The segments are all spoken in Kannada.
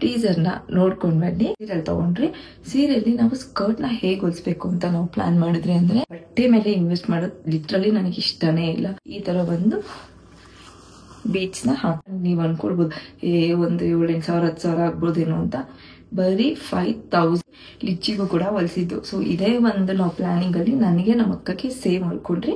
ಟೀಸರ್ನ ನೋಡ್ಕೊಂಡ್ ಬನ್ನಿ. ಸೀರಿಯಲ್ ತಗೊಂಡ್ರಿ. ಸೀರಿಯಲ್ ನಾವು ಸ್ಕರ್ಟ್ನ ಹೇಗೆ ಹೊಲಿಸ್ಬೇಕು ಅಂತ ನಾವು ಪ್ಲಾನ್ ಮಾಡಿದ್ರಿ ಅಂದ್ರೆ, ಬಟ್ಟೆ ಮೇಲೆ ಇನ್ವೆಸ್ಟ್ ಮಾಡೋದು ಲಿಟ್ರಲಿ ನನಗೆ ಇಷ್ಟನೇ ಇಲ್ಲ. ಈ ತರ ಒಂದು ಬೀಟ್ಸ್ ನ ನೀವ್ ಅನ್ಕೊಳ್ಬಹುದು ಒಂದು 7-8 ಸಾವಿರ 10 ಸಾವಿರ ಆಗ್ಬೋದೇನೋ ಅಂತ. ಬರೀ 5000 ಲಿಚ್ಚಿಗೂ ಕೂಡ ಹೊಲಿಸಿದ್ದು. ಸೊ ಇದೇ ಒಂದು ನಾವು ಪ್ಲಾನಿಂಗ್ ಅಲ್ಲಿ ನನಗೆ ನಮ್ಮ ಅಕ್ಕಕ್ಕೆ ಸೇವ್ ಮಾಡ್ಕೊಂಡ್ರಿ.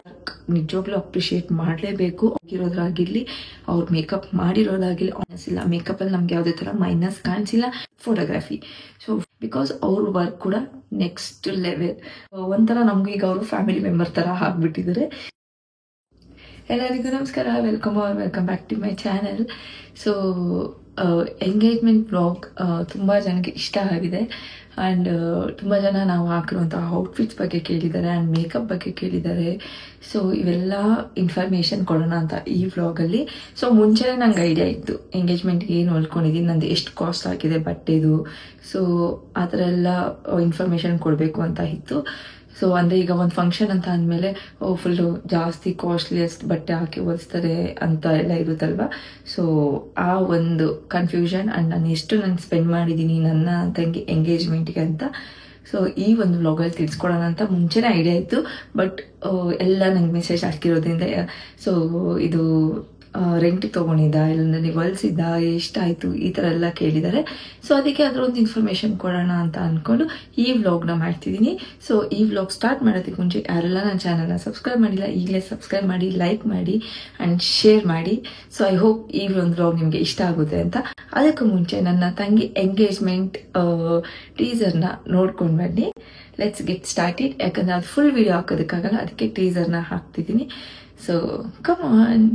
ನಿಜವಾಗ್ಲೂ ಅಪ್ರಿಶಿಯೇಟ್ ಮಾಡ್ಲೇಬೇಕು. ಆಗಿರೋದ್ರಾಗಿರ್ಲಿ, ಅವ್ರು ಮೇಕಪ್ ಮಾಡಿರೋದಾಗಿರ್ಲಿ, ಇಲ್ಲ ಮೇಕಪ್ ಅಲ್ಲಿ ನಮ್ಗೆ ಯಾವ್ದೇ ತರ ಮೈನಸ್ ಕಾಣಿಸಿಲ್ಲ. ಫೋಟೋಗ್ರಫಿ, ಸೊ ಬಿಕಾಸ್ ಅವ್ರ ವರ್ಕ್ ಕೂಡ ನೆಕ್ಸ್ಟ್ ಲೆವೆಲ್. ಒಂಥರ ನಮ್ಗೆ ಈಗ ಅವರು ಫ್ಯಾಮಿಲಿ ಮೆಂಬರ್ ತರ ಆಗ್ಬಿಟ್ಟಿದ್ದಾರೆ. ಎಲ್ಲರಿಗೂ ನಮಸ್ಕಾರ, welcome back to my channel. So engagement blog ತುಂಬಾ ಜನಕ್ಕೆ ಇಷ್ಟ ಆಗಿದೆ. ಅಂಡ್ ತುಂಬಾ ಜನ ನಾವು ಹಾಕಿರುವಂತಹ ಔಟ್ಫಿಟ್ಸ್ ಬಗ್ಗೆ ಕೇಳಿದ್ದಾರೆ ಅಂಡ್ ಮೇಕಪ್ ಬಗ್ಗೆ ಕೇಳಿದ್ದಾರೆ. ಸೊ ಇವೆಲ್ಲ ಇನ್ಫಾರ್ಮೇಶನ್ ಕೊಡೋಣ ಅಂತ ಈ ವ್ಲಾಗ್ ಅಲ್ಲಿ. ಸೊ ಮುಂಚೆನೆ ನಂಗೆ ಐಡಿಯಾ ಇತ್ತು ಎಂಗೇಜ್ಮೆಂಟ್ಗೆ ಏನು ಹೊಲ್ಕೊಂಡಿದ್ದೀನಿ, ನಂದು ಎಷ್ಟು ಕಾಸ್ಟ್ ಆಗಿದೆ ಬಟ್ಟೆದು. ಸೊ ಆ ಥರ ಎಲ್ಲ ಇನ್ಫಾರ್ಮೇಶನ್ ಕೊಡಬೇಕು ಅಂತ ಇತ್ತು. ಸೊ ಅಂದ್ರೆ ಈಗ ಒಂದು ಫಂಕ್ಷನ್ ಅಂತ ಅಂದಮೇಲೆ ಫುಲ್ಲು ಜಾಸ್ತಿ ಕಾಸ್ಟ್ಲಿಯಸ್ಟ್ ಬಟ್ಟೆ ಹಾಕಿ ಹೊಲಿಸ್ತಾರೆ ಅಂತ ಎಲ್ಲ ಇರುತ್ತಲ್ವಾ. ಸೊ ಆ ಒಂದು ಕನ್ಫ್ಯೂಷನ್ ಅಂಡ್ ನಾನು ಸ್ಪೆಂಡ್ ಮಾಡಿದ್ದೀನಿ ನನ್ನ ತಂಗಿ ಎಂಗೇಜ್ಮೆಂಟ್ಗೆ ಅಂತ. ಸೊ ಈ ಒಂದು ವ್ಲಾಗಲ್ಲಿ ತಿಳಿಸ್ಕೊಡೋಣ ಅಂತ ಮುಂಚೆನೇ ಐಡಿಯಾ ಇತ್ತು. ಬಟ್ ಎಲ್ಲ ನಂಗೆ ಮೆಸೇಜ್ ಹಾಕಿರೋದ್ರಿಂದ, ಸೊ ಇದು ರೆಂಟ್ ತಗೊಂಡಿದ್ದ ಇಲ್ಲ ನೀವು ಹೊಲಿಸಿದ್ದ, ಎಷ್ಟಾಯ್ತು, ಈ ತರ ಎಲ್ಲ ಕೇಳಿದ್ದಾರೆ. ಸೊ ಅದಕ್ಕೆ ಅದರೊಂದು ಇನ್ಫಾರ್ಮೇಶನ್ ಕೊಡೋಣ ಅಂತ ಅನ್ಕೊಂಡು ಈ ವ್ಲಾಗ್ನ ಮಾಡ್ತಿದ್ದೀನಿ. ಸೊ ಈ ವ್ಲಾಗ್ ಸ್ಟಾರ್ಟ್ ಮಾಡೋದಕ್ಕೆ ಮುಂಚೆ ಯಾರೆಲ್ಲ ನನ್ನ ಚಾನಲ್ನ ಸಬ್ಸ್ಕ್ರೈಬ್ ಮಾಡಿಲ್ಲ, ಈಗಲೇ ಸಬ್ಸ್ಕ್ರೈಬ್ ಮಾಡಿ, ಲೈಕ್ ಮಾಡಿ ಅಂಡ್ ಶೇರ್ ಮಾಡಿ. ಸೊ ಐ ಹೋಪ್ ಈ ಒಂದು ವ್ಲಾಗ್ ನಿಮ್ಗೆ ಇಷ್ಟ ಆಗುತ್ತೆ ಅಂತ. ಅದಕ್ಕೂ ಮುಂಚೆ ನನ್ನ ತಂಗಿ ಎಂಗೇಜ್ಮೆಂಟ್ ಟೀಸರ್ನ ನೋಡ್ಕೊಂಡ್ ಬನ್ನಿ. Let's get started. ಯಾಕಂದ್ರೆ ಅದು ಫುಲ್ ವಿಡಿಯೋ ಹಾಕೋದಕ್ಕಾಗಲ್ಲ, ಅದಕ್ಕೆ ಟೀಸರ್ನ ಹಾಕ್ತಿದ್ದೀನಿ. So come on.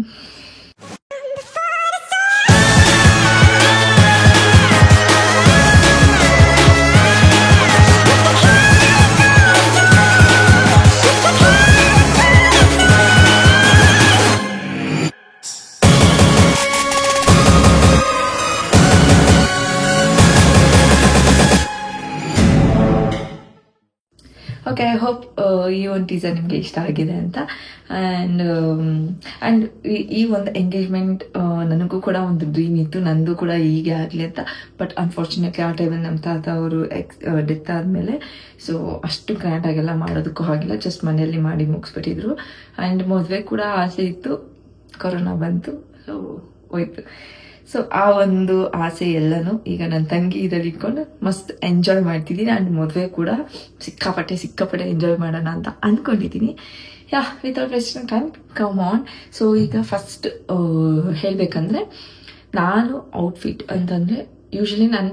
Okay, I hope ಈ ಒಂದು ಟೀಸರ್ ನಿಮಗೆ ಇಷ್ಟ ಆಗಿದೆ ಅಂತ. ಅಂಡ್ ಈ ಒಂದು ಎಂಗೇಜ್ಮೆಂಟ್ ನನಗೂ ಕೂಡ ಒಂದು ಡ್ರೀಮ್ ಇತ್ತು, ನಂದು ಕೂಡ ಹೀಗೆ ಆಗಲಿ ಅಂತ. ಬಟ್ ಅನ್ಫಾರ್ಚುನೇಟ್ಲಿ ಆ ಟೈಮಲ್ಲಿ ನಮ್ಮ ತಾತ ಅವರು ಡೆತ್ ಆದಮೇಲೆ ಸೊ ಅಷ್ಟು ಗ್ರ್ಯಾಂಡ್ ಆಗೆಲ್ಲ ಮಾಡೋದಕ್ಕೂ ಆಗಿಲ್ಲ, ಜಸ್ಟ್ ಮನೆಯಲ್ಲಿ ಮಾಡಿ ಮುಗಿಸ್ಬಿಟ್ಟಿದ್ರು. ಅಂಡ್ ಮದುವೆ ಕೂಡ ಆಸೆ ಇತ್ತು, ಕೊರೋನಾ ಬಂತು, ಸೊ ಹೋಯ್ತು. ಸೊ ಆ ಒಂದು ಆಸೆ ಎಲ್ಲನೂ ಈಗ ನನ್ನ ತಂಗಿ ಇದರಲ್ಲಿ ಇಟ್ಕೊಂಡು ಮಸ್ತ್ ಎಂಜಾಯ್ ಮಾಡ್ತಿದ್ದೀನಿ. ಅಂಡ್ ಮದುವೆ ಕೂಡ ಸಿಕ್ಕಾಪಟ್ಟೆ ಎಂಜಾಯ್ ಮಾಡೋಣ ಅಂತ ಅನ್ಕೊಂಡಿದ್ದೀನಿ. Yeah, without wasting time, come on. So ಈಗ ಫಸ್ಟ್ ಹೇಳ್ಬೇಕಂದ್ರೆ, ನಾನು ಔಟ್ಫಿಟ್ ಅಂತಂದ್ರೆ ಯೂಶಲಿ ನಾನು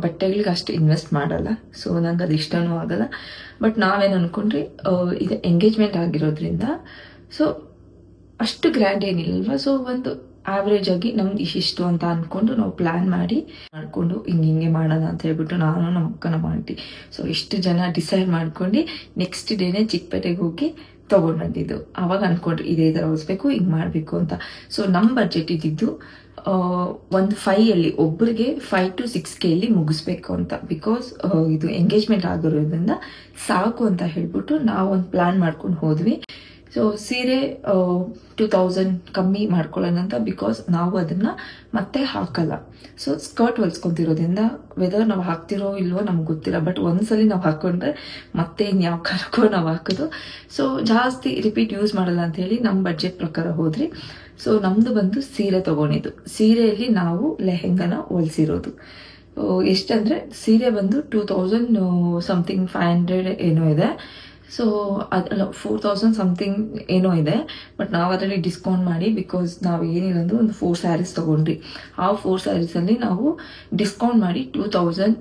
ಬಟ್ಟೆಗಳಿಗೆ ಅಷ್ಟು ಇನ್ವೆಸ್ಟ್ ಮಾಡಲ್ಲ. ಸೊ ನಂಗೆ ಅದು ಇಷ್ಟನೂ ಆಗಲ್ಲ. ಬಟ್ ನಾವೇನು ಅನ್ಕೊಂಡ್ರಿ, ಇದು ಎಂಗೇಜ್ಮೆಂಟ್ ಆಗಿರೋದ್ರಿಂದ ಸೊ ಅಷ್ಟು ಗ್ರ್ಯಾಂಡ್ ಏನಿಲ್ಲಲ್ವಾ. ಸೊ ಒಂದು ಆವ್ರೇಜ್ ಆಗಿ ನಮ್ದು ಇಷ್ಟು ಅಂತ ಅನ್ಕೊಂಡು ನಾವು ಪ್ಲಾನ್ ಮಾಡ್ಕೊಂಡು ಹಿಂಗೆ ಮಾಡೋಣ ಅಂತ ಹೇಳ್ಬಿಟ್ಟು ನಾನು ನಮ್ಮ ಅಕ್ಕ ನಮ್ಮ ಆಂಟಿ ಸೊ ಇಷ್ಟು ಜನ ಡಿಸೈಡ್ ಮಾಡ್ಕೊಂಡು ನೆಕ್ಸ್ಟ್ ಡೇನೆ ಚಿಕ್ಕಪೇಟೆಗೆ ಹೋಗಿ ತಗೊಂಡ್ ಬಂದಿದ್ದು. ಅವಾಗ ಅನ್ಕೊಂಡ್ರಿ ಇದೇ ತರ ಹೊಲಿಸ್ಬೇಕು, ಹಿಂಗ್ ಮಾಡ್ಬೇಕು ಅಂತ. ಸೊ ನಮ್ ಬಜೆಟ್ ಇದ್ದಿದ್ದು ಒಂದು 5 ಒಬ್ಬರಿಗೆ 5 to 6K ಮುಗಿಸ್ಬೇಕು ಅಂತ. ಬಿಕಾಸ್ ಇದು ಎಂಗೇಜ್ಮೆಂಟ್ ಆಗಿರೋದ್ರಿಂದ ಸಾಕು ಅಂತ ಹೇಳ್ಬಿಟ್ಟು ನಾವು ಒಂದು ಪ್ಲಾನ್ ಮಾಡ್ಕೊಂಡು ಹೋದ್ವಿ. ಸೊ ಸೀರೆ 2000 ಕಮ್ಮಿ ಮಾಡ್ಕೊಳ್ಳೋಣ ಅಂತ, ಬಿಕಾಸ್ ನಾವು ಅದನ್ನ ಮತ್ತೆ ಹಾಕಲ್ಲ. ಸೊ ಸ್ಕರ್ಟ್ ಹೊಲ್ಸ್ಕೊಂತಿರೋದ್ರಿಂದ ವೆದರ್ ನಾವು ಹಾಕ್ತಿರೋ ಇಲ್ವೋ ನಮ್ಗೆ ಗೊತ್ತಿಲ್ಲ. ಬಟ್ ಒಂದ್ಸಲಿ ನಾವು ಹಾಕೊಂಡ್ರೆ ಮತ್ತೆ ಇನ್ಯಾವ ಕಾರಣಕ್ಕೋ ನಾವು ಹಾಕೋದು. ಸೊ ಜಾಸ್ತಿ ರಿಪೀಟ್ ಯೂಸ್ ಮಾಡಲ್ಲ ಅಂತ ಹೇಳಿ ನಮ್ಮ ಬಡ್ಜೆಟ್ ಪ್ರಕಾರ ಹೋದ್ರಿ. ಸೊ ನಮ್ದು ಬಂದು ಸೀರೆ ತಗೊಂಡಿದ್ದು. ಸೀರೆಯಲ್ಲಿ ನಾವು ಲೆಹೆಂಗಾನ ಹೊಲ್ಸಿರೋದು. ಎಷ್ಟಂದ್ರೆ ಸೀರೆ ಬಂದು 2000 ಸಮಥಿಂಗ್ 500 ಏನೋ ಇದೆ. ಸೊ ಅದಲ್ಲ 4000 ಸಮಥಿಂಗ್ ಏನೋ ಇದೆ. ಬಟ್ ನಾವು ಅದರಲ್ಲಿ ಡಿಸ್ಕೌಂಟ್ ಮಾಡಿ, ಬಿಕಾಸ್ ನಾವು ಏನಿಲ್ಲ ಒಂದು 4 ಸ್ಯಾರೀಸ್ ತಗೊಂಡ್ರಿ. ಆ 4 ಸ್ಯಾರೀಸ್ ಅಲ್ಲಿ ನಾವು ಡಿಸ್ಕೌಂಟ್ ಮಾಡಿ 2000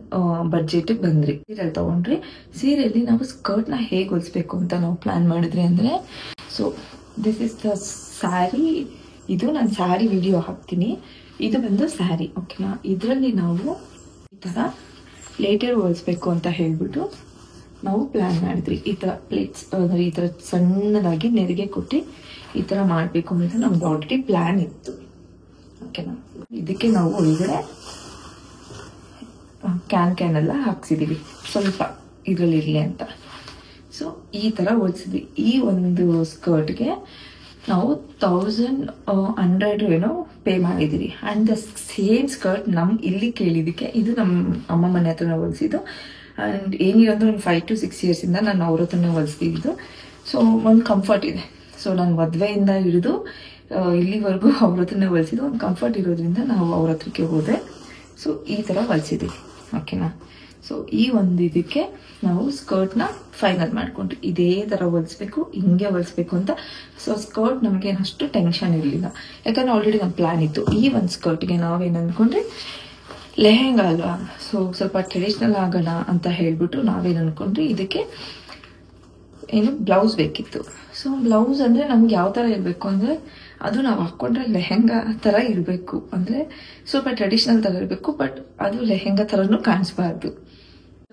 ಬಡ್ಜೆಟ್ ಬಂದ್ರಿ. ಸೀರೆಲ್ ತಗೊಂಡ್ರಿ. ಸೀರೆಯಲ್ಲಿ ನಾವು ಸ್ಕರ್ಟ್ನ ಹೇಗೆ ಹೊಲಿಸ್ಬೇಕು ಅಂತ ನಾವು ಪ್ಲಾನ್ ಮಾಡಿದ್ರಿ ಅಂದ್ರೆ, so this is the sari. ಇದು ನಾನು ಸ್ಯಾರಿ ವಿಡಿಯೋ ಹಾಕ್ತೀನಿ. ಇದು ಬಂದು ಸ್ಯಾರಿ, ಓಕೆನಾ. ಇದರಲ್ಲಿ ನಾವು ಈ ತರ ಪ್ಲೇಟರ್ ಹೊಲಿಸ್ಬೇಕು ಅಂತ ಹೇಳ್ಬಿಟ್ಟು ನಾವು ಪ್ಲಾನ್ ಮಾಡಿದ್ರಿ. ಈ ತರ ಪ್ಲೇಟ್ಸ್ ಈ ತರ ಸಣ್ಣದಾಗಿ ನೆರಿಗೆ ಕೊಟ್ಟು ಈ ತರ ಮಾಡ್ಬೇಕು ಅಂತ ನಮ್ದು ಆಲ್ರೆಡಿ ಪ್ಲಾನ್ ಇತ್ತು, ಓಕೆನಾ. ಇದಕ್ಕೆ ನಾವು ಒಳಗಡೆ ಕ್ಯಾನ್ ಎಲ್ಲ ಹಾಕ್ಸಿದೀವಿ, ಸ್ವಲ್ಪ ಇದ್ರಲ್ಲಿ ಇರ್ಲಿ ಅಂತ. ಸೊ ಈ ತರ ಹೊಲಿಸಿದ್ವಿ. ಈ ಒಂದು ಸ್ಕರ್ಟ್ಗೆ ನಾವು 1100 ಏನೋ ಪೇ ಮಾಡಿದ್ದೀರಿ. ಆ್ಯಂಡ್ ದ ಸೇಮ್ ಸ್ಕರ್ಟ್ ಇಲ್ಲಿ ಕೇಳಿದ್ದಕ್ಕೆ ಇದು ನಮ್ಮ ಅಮ್ಮ ಮನೆ ಹತ್ರ ಹೊಲಿಸಿದ್ದು. ಆ್ಯಂಡ್ ಏನಿಲ್ಲ ಅಂದ್ರೆ ಒಂದು 5 to 6 yearsಯಿಂದ ನಾನು ಅವ್ರ ಹತ್ರನೇ ಹೊಲಿಸ್ತಿದ್ದು. ಸೊ ಒಂದು ಕಂಫರ್ಟ್ ಇದೆ. ಸೊ ನಾನು ಮದುವೆಯಿಂದ ಹಿಡಿದು ಇಲ್ಲಿವರೆಗೂ ಅವ್ರ ಹತ್ರನೇ ಹೊಲಿಸಿದ್ದು. ಒಂದು ಕಂಫರ್ಟ್ ಇರೋದ್ರಿಂದ ನಾವು ಅವ್ರ ಹತ್ರಕ್ಕೆ ಹೋದೆ. ಸೊ ಈ ಥರ ಹೊಲಿಸಿದ್ದೀವಿ, ಓಕೆನಾ. ಸೊ ಈ ಒಂದು ಇದಕ್ಕೆ ನಾವು ಸ್ಕರ್ಟ್ನ ಫೈನಲ್ ಮಾಡ್ಕೊಂಡ್ವಿ, ಇದೇ ಥರ ಹೊಲಿಸ್ಬೇಕು, ಹಿಂಗೆ ಹೊಲಿಸ್ಬೇಕು ಅಂತ. ಸೊ ಸ್ಕರ್ಟ್ ನಮಗೆ ಅಷ್ಟು ಟೆನ್ಷನ್ ಇರಲಿಲ್ಲ, ಯಾಕಂದ್ರೆ ಆಲ್ರೆಡಿ ನಮ್ಮ ಪ್ಲಾನ್ ಇತ್ತು. ಈ ಒಂದು ಸ್ಕರ್ಟ್ಗೆ ನಾವೇನು ಅಂದ್ಕೊಂಡ್ರೆ ಲೆಹೆಂಗಾ ಅಲ್ವಾ, ಸೊ ಸ್ವಲ್ಪ ಟ್ರೆಡಿಷ್ನಲ್ ಆಗೋಣ ಅಂತ ಹೇಳ್ಬಿಟ್ಟು ನಾವೇನು ಅಂದ್ಕೊಂಡ್ರಿ, ಇದಕ್ಕೆ ಏನು ಬ್ಲೌಸ್ ಬೇಕಿತ್ತು. ಸೊ ಬ್ಲೌಸ್ ಅಂದರೆ ನಮ್ಗೆ ಯಾವ ಥರ ಇರಬೇಕು ಅಂದರೆ ಅದು ನಾವು ಹಾಕ್ಕೊಂಡ್ರೆ ಲೆಹೆಂಗಾ ಥರ ಇರಬೇಕು, ಅಂದರೆ ಸ್ವಲ್ಪ ಟ್ರೆಡಿಷ್ನಲ್ ಥರ ಇರಬೇಕು, ಬಟ್ ಅದು ಲೆಹೆಂಗಾ ಥರನೂ ಕಾಣಿಸ್ಬಾರ್ದು.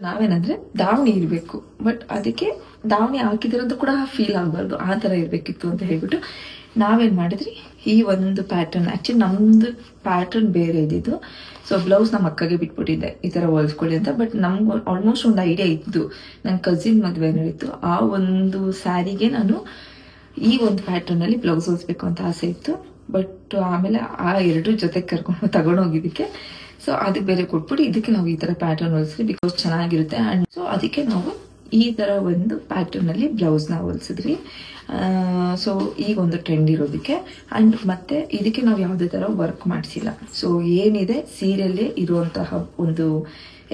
ನಾವೇನಂದ್ರೆ ದಾವಣಿ ಇರಬೇಕು, ಬಟ್ ಅದಕ್ಕೆ ದಾವಣಿ ಹಾಕಿದಿರೋದು ಕೂಡ ಫೀಲ್ ಆಗಬಾರ್ದು, ಆ ಥರ ಇರಬೇಕಿತ್ತು ಅಂತ ಹೇಳ್ಬಿಟ್ಟು ನಾವೇನು ಮಾಡಿದ್ರಿ, ಈ ಒಂದು ಪ್ಯಾಟರ್ನ್, ಆ್ಯಕ್ಚುಲಿ ನಮ್ಮದು ಪ್ಯಾಟರ್ನ್ ಬೇರೆ ಇದ್ದಿದ್ದು. ಸೊ ಬ್ಲೌಸ್ ನಮ್ಮ ಅಕ್ಕಗೆ ಬಿಟ್ಬಿಟ್ಟಿದ್ದೆ ಈ ಥರ ಹೊಲಿಸ್ಕೊಳ್ಳಿ ಅಂತ. ಬಟ್ ನಮ್ಗೆ ಆಲ್ಮೋಸ್ಟ್ ಒಂದು ಐಡಿಯಾ ಇತ್ತು, ನನ್ನ ಕಸಿನ್ ಮದುವೆ ನಡೀತು, ಆ ಒಂದು ಸ್ಯಾರಿಗೆ ನಾನು ಈ ಒಂದು ಪ್ಯಾಟರ್ನಲ್ಲಿ ಬ್ಲೌಸ್ ಹೊಲಿಸ್ಬೇಕು ಅಂತ ಆಸೆ ಇತ್ತು. ಬಟ್ ಆಮೇಲೆ ಆ ಎರಡು ಜೊತೆ ಕರ್ಕೊಂಡು ತಗೊಂಡೋಗಿದ್ದಕ್ಕೆ ಸೊ ಅದಕ್ಕೆ ಬೇರೆ ಕೊಟ್ಬಿಟ್ಟು ಇದಕ್ಕೆ ನಾವು ಈ ಥರ ಪ್ಯಾಟರ್ನ್ ಹೊಲಿಸ್ರಿ, ಬಿಕಾಸ್ ಚೆನ್ನಾಗಿರುತ್ತೆ. ಆ್ಯಂಡ್ ಸೊ ಅದಕ್ಕೆ ನಾವು ಈ ಥರ ಒಂದು ಪ್ಯಾಟರ್ನಲ್ಲಿ ಬ್ಲೌಸ್ನ ಹೊಲಿಸಿದ್ರಿ. ಸೊ ಈಗ ಒಂದು ಟ್ರೆಂಡ್ ಇರೋದಕ್ಕೆ. ಆ್ಯಂಡ್ ಮತ್ತೆ ಇದಕ್ಕೆ ನಾವು ಯಾವುದೇ ಥರ ವರ್ಕ್ ಮಾಡಿಸಿಲ್ಲ. ಸೊ ಏನಿದೆ ಸೀರೆಯಲ್ಲೇ ಇರುವಂತಹ ಒಂದು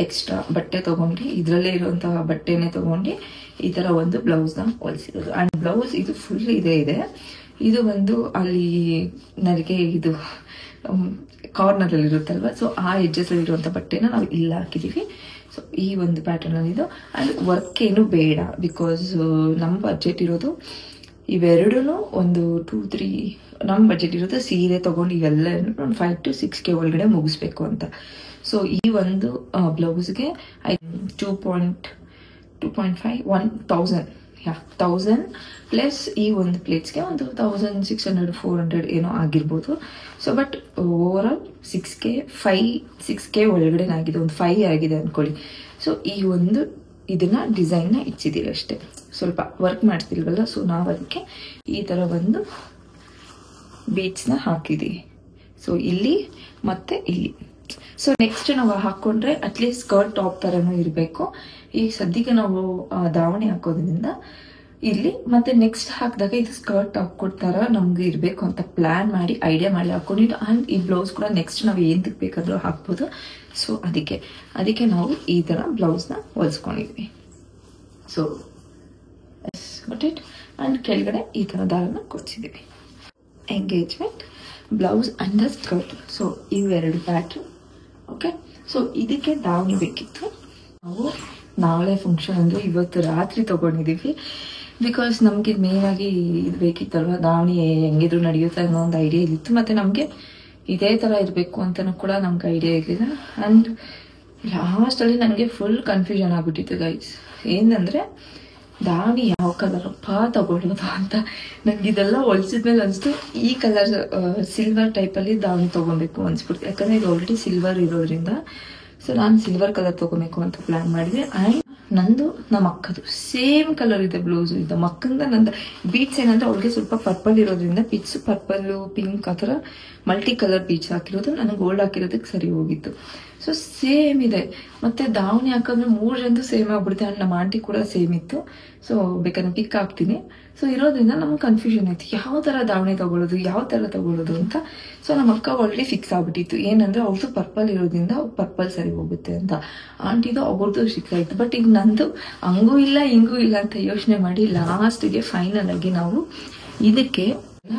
ಎಕ್ಸ್ಟ್ರಾ ಬಟ್ಟೆ ತೊಗೊಂಡು, ಇದರಲ್ಲೇ ಇರುವಂತಹ ಬಟ್ಟೆನೇ ತೊಗೊಂಡು ಈ ಥರ ಒಂದು ಬ್ಲೌಸ್ನ ಹೊಲಿಸಿರೋದು. ಆ್ಯಂಡ್ ಬ್ಲೌಸ್ ಇದು ಫುಲ್ ಇದೆ. ಇದು ಒಂದು ಅಲ್ಲಿ ನನಗೆ ಇದು ಕಾರ್ನರಲ್ಲಿ ಇರುತ್ತಲ್ವ, ಸೊ ಆ ಎಡ್ಜಸ್ಸಲ್ಲಿ ಇರುವಂಥ ಬಟ್ಟೆನ ನಾವು ಇಲ್ಲಿ ಹಾಕಿದ್ದೀವಿ. ಸೊ ಈ ಒಂದು ಪ್ಯಾಟರ್ನಲ್ಲಿ ಇದು. ಆ್ಯಂಡ್ ವರ್ಕ್ ಏನು ಬೇಡ, ಬಿಕಾಸ್ ನಮ್ಮ ಬಜೆಟ್ ಇರೋದು ಇವೆರಡೂ ಒಂದು 2-3, ನಮ್ಮ ಬಜೆಟ್ ಇರೋದು ಸೀರೆ ತೊಗೊಂಡು ಇವೆಲ್ಲ ಒಂದು 5 to 6K ಒಳಗಡೆ ಮುಗಿಸ್ಬೇಕು ಅಂತ. ಸೊ ಈ ಒಂದು ಬ್ಲೌಸ್ಗೆ 2.5 1,000 ಪ್ಲಸ್ ಈ ಒಂದು ಪ್ಲೇಟ್ಸ್ಗೆ ಒಂದು 1,600-400 ಏನೋ ಆಗಿರ್ಬೋದು. So but over all 6K ಒಳಗಡೆ ಆಗಿದೆ, ಒಂದು 5 ಆಗಿದೆ ಅಂದ್ಕೊಳ್ಳಿ. ಸೊ ಈ ಒಂದು ಇದನ್ನ ಡಿಸೈನ್ನ ಇಚ್ಚಿದ್ದೀವಿ ಅಷ್ಟೇ, ಸ್ವಲ್ಪ ವರ್ಕ್ ಮಾಡ್ತಿಲ್ವಲ್ಲ. ಸೊ ನಾವು ಅದಕ್ಕೆ ಈ ಥರ ಒಂದು ಬೀಡ್ಸ್ನ ಹಾಕಿದ್ದೀವಿ. ಸೊ ಇಲ್ಲಿ ಮತ್ತೆ ಇಲ್ಲಿ. ಸೊ ನೆಕ್ಸ್ಟ್ ನಾವು ಹಾಕೊಂಡ್ರೆ ಅಟ್ಲೀಸ್ಟ್ ಸ್ಕರ್ಟ್ ಟಾಪ್ ಥರನೂ ಇರಬೇಕು. ಈಗ ಸದ್ಯಕ್ಕೆ ನಾವು ದಾವಣಿ ಹಾಕೋದ್ರಿಂದ ಇಲ್ಲಿ ಮತ್ತೆ ನೆಕ್ಸ್ಟ್ ಹಾಕಿದಾಗ ಇದು ಸ್ಕರ್ಟ್ ಟಾಪ್ ಕೊಡ್ತಾರ ನಮ್ಗೆ ಇರಬೇಕು ಅಂತ ಪ್ಲಾನ್ ಮಾಡಿ ಐಡಿಯಾ ಮಾಡಿ ಹಾಕೊಂಡಿದ್ದು. ಆ್ಯಂಡ್ ಈ ಬ್ಲೌಸ್ ಕೂಡ ನೆಕ್ಸ್ಟ್ ನಾವು ಏನಕ್ಕೆ ಬೇಕಾದರೂ ಹಾಕ್ಬೋದು. ಸೊ ಅದಕ್ಕೆ ನಾವು ಈ ಥರ ಬ್ಲೌಸ್ನ ಹೊಲಿಸ್ಕೊಂಡಿದ್ವಿ. So got it. ಆ್ಯಂಡ್ ಕೆಳಗಡೆ ಈ ಥರ ದಾರನ ಕೊಡ್ಸಿದ್ದೀವಿ. Engagement blouse and the skirt. So ಇವೆರಡು ಪ್ಯಾಟ್ರನ್. ಓಕೆ. ಸೊ ಇದಕ್ಕೆ ದಾವಣಿ ಬೇಕಿತ್ತು. ನಾವು ನಾಳೆ ಫಂಕ್ಷನ್ ಅಂದರೆ ಇವತ್ತು ರಾತ್ರಿ ತೊಗೊಂಡಿದ್ದೀವಿ, ಬಿಕಾಸ್ ನಮಗೆ ಮೇನ್ ಆಗಿ ಇದು ಬೇಕಿತ್ತಲ್ವ, ದಾವಣಿ ಹೆಂಗಿದ್ರು ನಡೆಯುತ್ತೆ ಅನ್ನೋ ಒಂದು ಐಡಿಯಾ ಇತ್ತು. ಮತ್ತು ನಮಗೆ ಇದೇ ಥರ ಇರಬೇಕು ಅಂತಲೂ ಕೂಡ ನಮ್ಗೆ ಐಡಿಯಾ ಇರಲಿಲ್ಲ. ಆ್ಯಂಡ್ ಲಾಸ್ಟಲ್ಲಿ ನನಗೆ ಫುಲ್ ಕನ್ಫ್ಯೂಷನ್ ಆಗಿಬಿಟ್ಟಿತ್ತು ಗೈಸ್. ಏನಂದರೆ ದಾವಣಿ ಯಾವ ಕಲರಪ್ಪ ತಗೊಳ್ಳೋದು ಅಂತ. ನನಗೆ ಇದೆಲ್ಲ ಹೊಲಿಸಿದ್ಮೇಲೆ ಅನಿಸ್ತು ಈ ಕಲರ್ ಸಿಲ್ವರ್ ಟೈಪಲ್ಲಿ ದಾವಣಿ ತೊಗೊಬೇಕು ಅನಿಸ್ಬಿಡ್ತು, ಯಾಕಂದರೆ ಇದು ಆಲ್ರೆಡಿ ಸಿಲ್ವರ್ ಇರೋದ್ರಿಂದ. ಸೊ ನಾನು ಸಿಲ್ವರ್ ಕಲರ್ ತೊಗೋಬೇಕು ಅಂತ ಪ್ಲ್ಯಾನ್ ಮಾಡಿದೆ. ಆ್ಯಂಡ್ ನಂದು ನಮ್ಮ ಅಕ್ಕದು ಸೇಮ್ ಕಲರ್ ಇದೆ ಬ್ಲೌಸು. ಇದು ಮಕ್ಕಂದ ನಂದು ಬೀಟ್ಸ್ ಏನಂದ್ರೆ ಅವಳಿಗೆ ಸ್ವಲ್ಪ ಪರ್ಪಲ್ ಇರೋದ್ರಿಂದ ಪಿಚ್ ಪರ್ಪಲ್ಲು ಪಿಂಕ್ ಆ ಥರ ಮಲ್ಟಿ ಕಲರ್ ಬೀಚ್ ಹಾಕಿರೋದು, ನನಗೆ ಗೋಲ್ಡ್ ಹಾಕಿರೋದಕ್ಕೆ ಸರಿ ಹೋಗಿತ್ತು. ಸೊ ಸೇಮ್ ಇದೆ. ಮತ್ತು ದಾವಣಿ ಹಾಕಿದ್ರೆ 3 ಜನದ್ದು ಸೇಮ್ ಆಗ್ಬಿಡುತ್ತೆ. ಆ್ಯಂಡ್ ನಮ್ಮ ಆಂಟಿ ಕೂಡ ಸೇಮ್ ಇತ್ತು. ಸೊ ಬೇಕಾದ್ರೆ ಪಿಕ್ ಹಾಕ್ತೀನಿ. ಸೊ ಇರೋದ್ರಿಂದ ನಮ್ಗೆ ಕನ್ಫ್ಯೂಷನ್ ಆಯ್ತು, ಯಾವ ಥರ ದಾವಣಿ ತೊಗೊಳ್ಳೋದು, ಯಾವ ಥರ ತೊಗೊಳ್ಳೋದು ಅಂತ. ಸೊ ನಮ್ಮ ಅಕ್ಕ ಆಲ್ರೆಡಿ ಫಿಕ್ಸ್ ಆಗ್ಬಿಟ್ಟಿತ್ತು, ಏನಂದರೆ ಅವ್ರದ್ದು ಪರ್ಪಲ್ ಇರೋದ್ರಿಂದ ಪರ್ಪಲ್ ಸರಿ ಹೋಗುತ್ತೆ ಅಂತ. ಆಂಟಿದು ಅವ್ರದ್ದು ಫಿಕ್ಸ್ ಆಯಿತು. ಬಟ್ ಈಗ ನಂದು ಹಂಗೂ ಇಲ್ಲ ಹಿಂಗೂ ಇಲ್ಲ ಅಂತ ಯೋಚನೆ ಮಾಡಿ ಲಾಸ್ಟಿಗೆ ಫೈನಲ್ ಆಗಿ ನಾವು ಇದಕ್ಕೆ